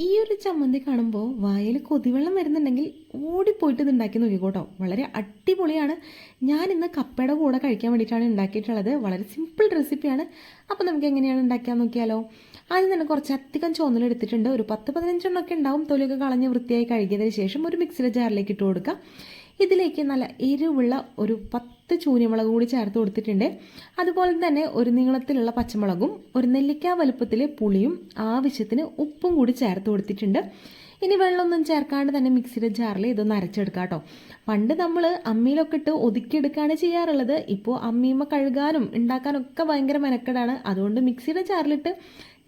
ഈ ഒരു ചമ്മന്തി കാണുമ്പോൾ വായിൽ കൊതിവെള്ളം വരുന്നുണ്ടെങ്കിൽ ഓടിപ്പോയിട്ട് ഇത് ഉണ്ടാക്കി നോക്കിക്കോട്ടോ. വളരെ അടിപൊളിയാണ്. ഞാൻ ഇന്ന് കപ്പയുടെ കൂടെ കഴിക്കാൻ വേണ്ടിയിട്ടാണ് ഉണ്ടാക്കിയിട്ടുള്ളത്. വളരെ സിമ്പിൾ റെസിപ്പിയാണ്. അപ്പോൾ നമുക്ക് എങ്ങനെയാണ് ഉണ്ടാക്കിയാൽ നോക്കിയാലോ. ആദ്യം തന്നെ കുറച്ചധികം ചുവന്നലെടുത്തിട്ടുണ്ട്. ഒരു 10-15 ഉണ്ടാവും. തൊലിയൊക്കെ കളഞ്ഞ് വൃത്തിയായി കഴുകിയതിന് ശേഷം ഒരു മിക്സിയുടെ ജാറിലേക്ക് ഇട്ട് കൊടുക്കുക. ഇതിലേക്ക് നല്ല എരിവുള്ള ഒരു 10 ചൂര്യമുളക് കൂടി ചേർത്ത് കൊടുത്തിട്ടുണ്ട്. അതുപോലെ തന്നെ ഒരു നീളത്തിലുള്ള പച്ചമുളകും ഒരു നെല്ലിക്ക വലുപ്പത്തിൽ പുളിയും ആവശ്യത്തിന് ഉപ്പും കൂടി ചേർത്ത് കൊടുത്തിട്ടുണ്ട്. ഇനി വെള്ളമൊന്നും ചേർക്കാണ്ട് തന്നെ മിക്സിയുടെ ജാറിൽ ഇതൊന്ന് അരച്ചെടുക്കാം കേട്ടോ. പണ്ട് നമ്മൾ അമ്മിയിലൊക്കെ ഇട്ട് ഒതുക്കിയെടുക്കുകയാണ് ചെയ്യാറുള്ളത്. ഇപ്പോൾ അമ്മിയമ്മ കഴുകാനും ഉണ്ടാക്കാനൊക്കെ ഭയങ്കര മെനക്കെടാണ്. അതുകൊണ്ട് മിക്സിയുടെ ജാറിലിട്ട്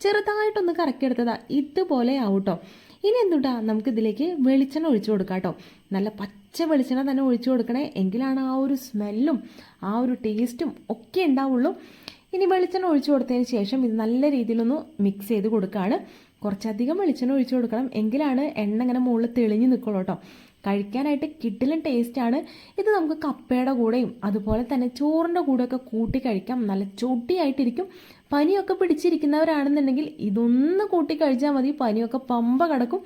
ചെറുതായിട്ടൊന്ന് കറക്കിയെടുത്തതാ ഇതുപോലെ ആവട്ടോ. ഇനി എന്തുട്ടാ, നമുക്കിതിലേക്ക് വെളിച്ചെണ്ണ ഒഴിച്ചു കൊടുക്കാം കേട്ടോ. നല്ല പച്ച വെളിച്ചെണ്ണ തന്നെ ഒഴിച്ചു കൊടുക്കണേ, എങ്കിലാണ് ആ ഒരു സ്മെല്ലും ആ ഒരു ടേസ്റ്റും ഒക്കെ ഉണ്ടാവുള്ളൂ. ഇനി വെളിച്ചെണ്ണ ഒഴിച്ചു കൊടുത്തതിന് ശേഷം ഇത് നല്ല രീതിയിലൊന്ന് മിക്സ് ചെയ്ത് കൊടുക്കുകയാണ്. കുറച്ചധികം വെളിച്ചെണ്ണ ഒഴിച്ചു കൊടുക്കണം, എങ്കിലാണ് എണ്ണ ഇങ്ങനെ മുകളിൽ തെളിഞ്ഞ് നിൽക്കുള്ളൂ കേട്ടോ. കഴിക്കാനായിട്ട് കിടിലൻ ടേസ്റ്റാണ്. ഇത് നമുക്ക് കപ്പയുടെ കൂടെയും അതുപോലെ തന്നെ ചോറിൻ്റെ കൂടെയൊക്കെ കൂട്ടി കഴിക്കാം. നല്ല ചൊട്ടിയായിട്ടിരിക്കും. പനിയൊക്കെ പിടിച്ചിരിക്കുന്നവരാണെന്നുണ്ടെങ്കിൽ ഇതൊന്ന് കൂട്ടി കഴിച്ചാൽ മതി, പനിയൊക്കെ പമ്പ കിടക്കും.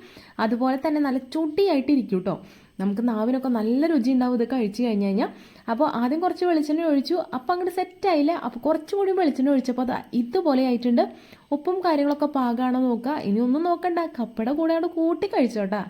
അതുപോലെ തന്നെ നല്ല ചൊട്ടിയായിട്ടിരിക്കും കേട്ടോ. നമുക്ക് നാവിനൊക്കെ നല്ല രുചി ഉണ്ടാവും ഇത് കഴിച്ച് കഴിഞ്ഞ് കഴിഞ്ഞാൽ. അപ്പോൾ ആദ്യം കുറച്ച് വെളിച്ചെണ്ണ ഒഴിച്ചു, അപ്പോൾ അങ്ങോട്ട് സെറ്റായില്ല. അപ്പോൾ കുറച്ചുകൂടി വെളിച്ചെണ്ണ ഒഴിച്ചപ്പോൾ അത് ഇതുപോലെ ആയിട്ടുണ്ട്. ഉപ്പും കാര്യങ്ങളൊക്കെ പാകമാണോ നോക്കുക. ഇനി ഒന്നും നോക്കണ്ട, കപ്പയുടെ കൂടെ അവിടെ കൂട്ടി കഴിച്ചോട്ടാ.